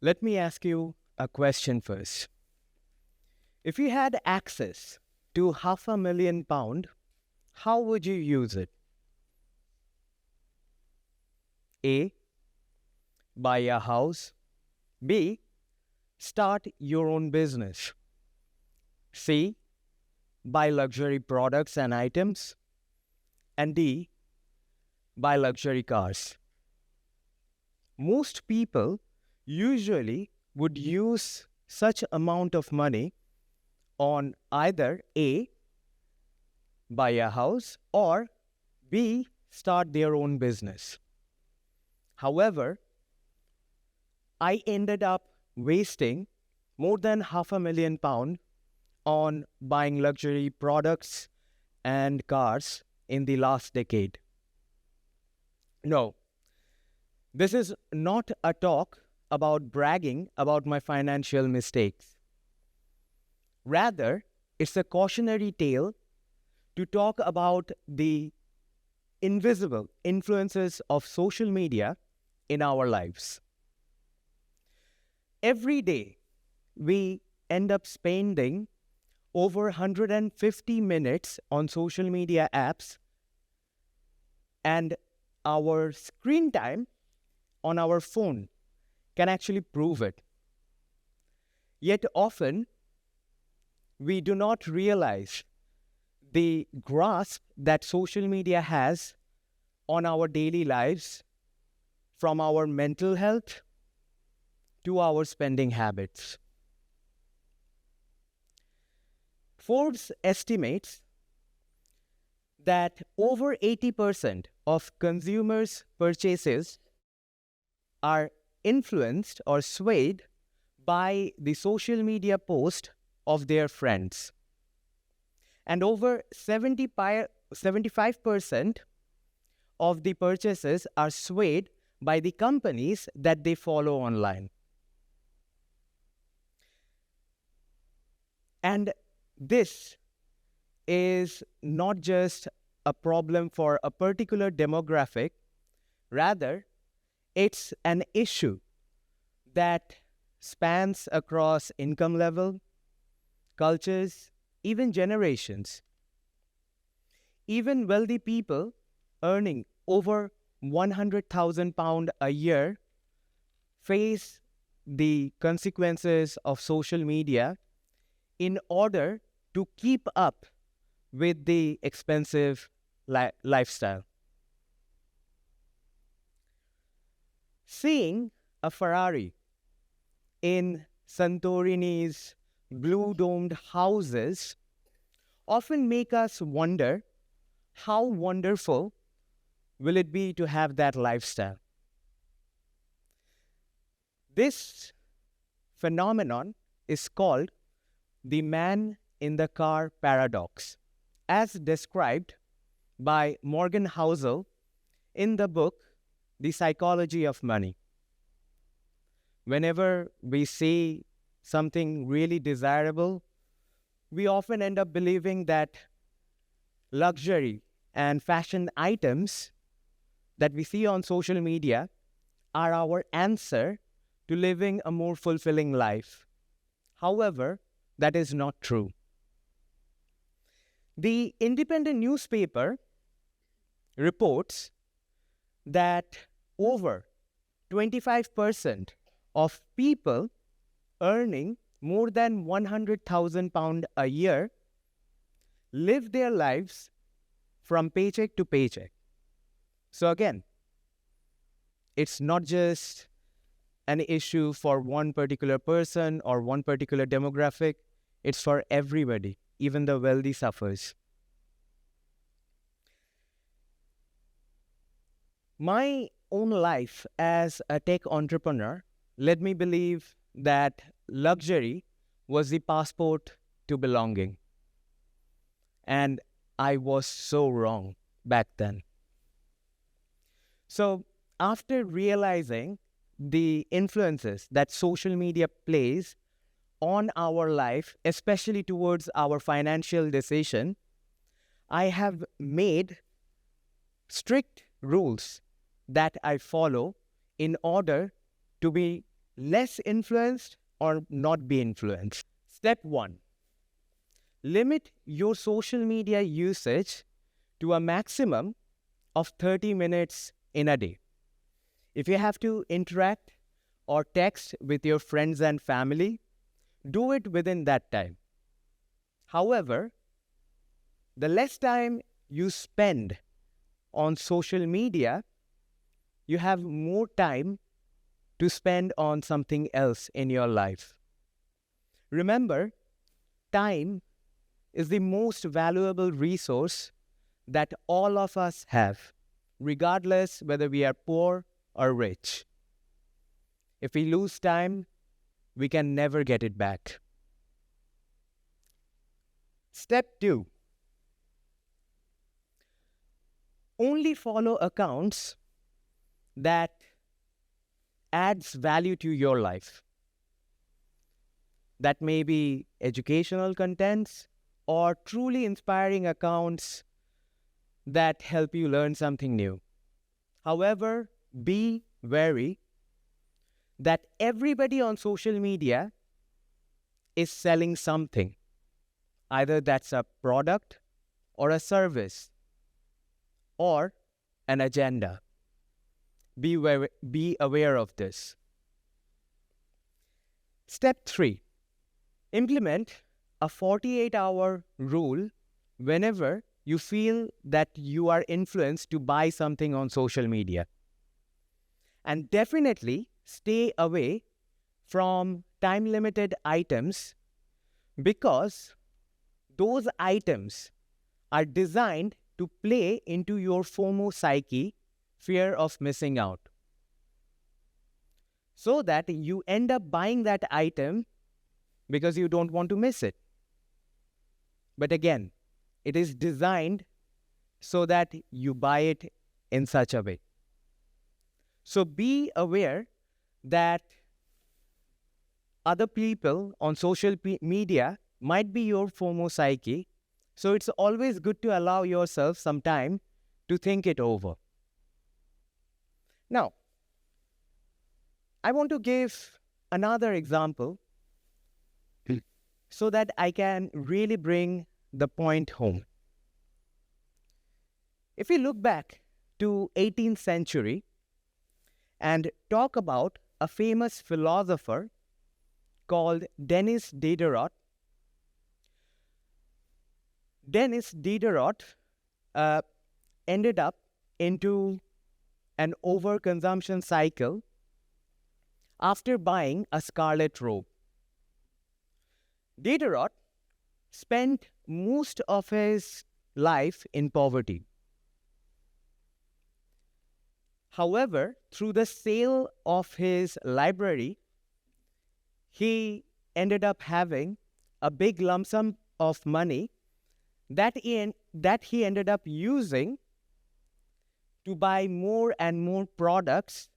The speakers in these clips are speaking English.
Let me ask you a question first. If you had access to £500,000, how would you use it? A. Buy a house. B. Start your own business. C. Buy luxury products and items. And D. Buy luxury cars. Most people usually would use such amount of money on either A. Buy a house or B. Start their own business. However, I ended up wasting more than £500,000 on buying luxury products and cars in the last decade. No, this is not a talk about bragging about my financial mistakes. Rather, it's a cautionary tale to talk about the invisible influences of social media in our lives. Every day, we end up spending over 150 minutes on social media apps, and our screen time on our phone can actually prove it. Yet often, we do not realize the grasp that social media has on our daily lives, from our mental health to our spending habits. Forbes estimates that over 80% of consumers' purchases are influenced or swayed by the social media post of their friends. And over 75% of the purchases are swayed by the companies that they follow online. And this is not just a problem for a particular demographic, rather, it's an issue that spans across income level, cultures, even generations. Even wealthy people earning over £100,000 a year face the consequences of social media in order to keep up with the expensive lifestyle. Seeing a Ferrari in Santorini's blue-domed houses often make us wonder how wonderful will it be to have that lifestyle. This phenomenon is called the man in the car paradox, as described by Morgan Housel in the book The Psychology of Money. Whenever we see something really desirable, we often end up believing that luxury and fashion items that we see on social media are our answer to living a more fulfilling life. However, that is not true. The Independent newspaper reports that over 25% of people earning more than £100,000 a year live their lives from paycheck to paycheck. So again, it's not just an issue for one particular person or one particular demographic. It's for everybody. Even the wealthy suffers. My own life as a tech entrepreneur led me believe that luxury was the passport to belonging. And I was so wrong back then. So after realizing the influences that social media plays on our life, especially towards our financial decision, I have made strict rules that I follow in order to be less influenced or not be influenced. Step 1. Limit your social media usage to a maximum of 30 minutes in a day. If you have to interact or text with your friends and family, do it within that time. However, the less time you spend on social media, you have more time to spend on something else in your life. Remember, time is the most valuable resource that all of us have, regardless whether we are poor or rich. If we lose time, we can never get it back. Step 2. Only follow accounts that adds value to your life. That may be educational contents or truly inspiring accounts that help you learn something new. However, be wary that everybody on social media is selling something. Either that's a product or a service or an agenda. Be aware of this. Step 3. Implement a 48-hour rule whenever you feel that you are influenced to buy something on social media. And definitely stay away from time-limited items because those items are designed to play into your FOMO psyche, fear of missing out, so that you end up buying that item because you don't want to miss it. But again, it is designed so that you buy it in such a way. So be aware that other people on social media might be your FOMO psyche. So it's always good to allow yourself some time to think it over. Now, I want to give another example so that I can really bring the point home. If we look back to 18th century and talk about a famous philosopher called Denis Diderot. Denis Diderot ended up into an overconsumption cycle after buying a scarlet robe. Diderot spent most of his life in poverty. However, through the sale of his library, he ended up having a big lump sum of money that he ended up using to buy more and more products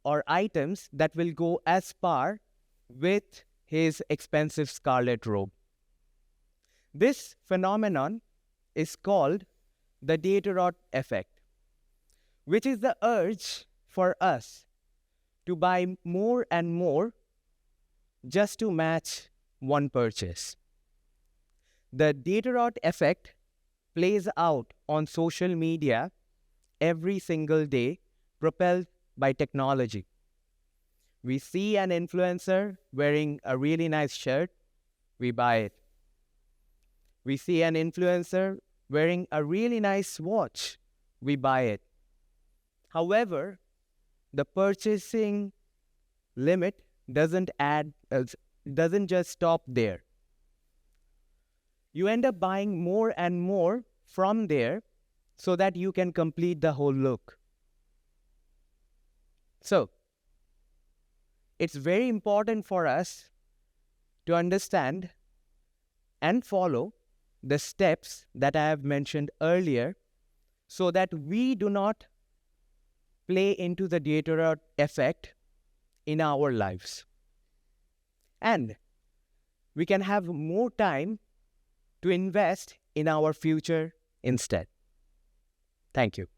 or items that will go as par with his expensive scarlet robe. This phenomenon is called the Diderot effect, which is the urge for us to buy more and more just to match one purchase. The Diderot effect plays out on social media every single day, propelled by technology. We see an influencer wearing a really nice shirt, we buy it. We see an influencer wearing a really nice watch, we buy it. However, the purchasing limit doesn't just stop there. You end up buying more and more from there so that you can complete the whole look. So, it's very important for us to understand and follow the steps that I have mentioned earlier so that we do not play into the Diderot effect in our lives. And we can have more time to invest in our future instead. Thank you.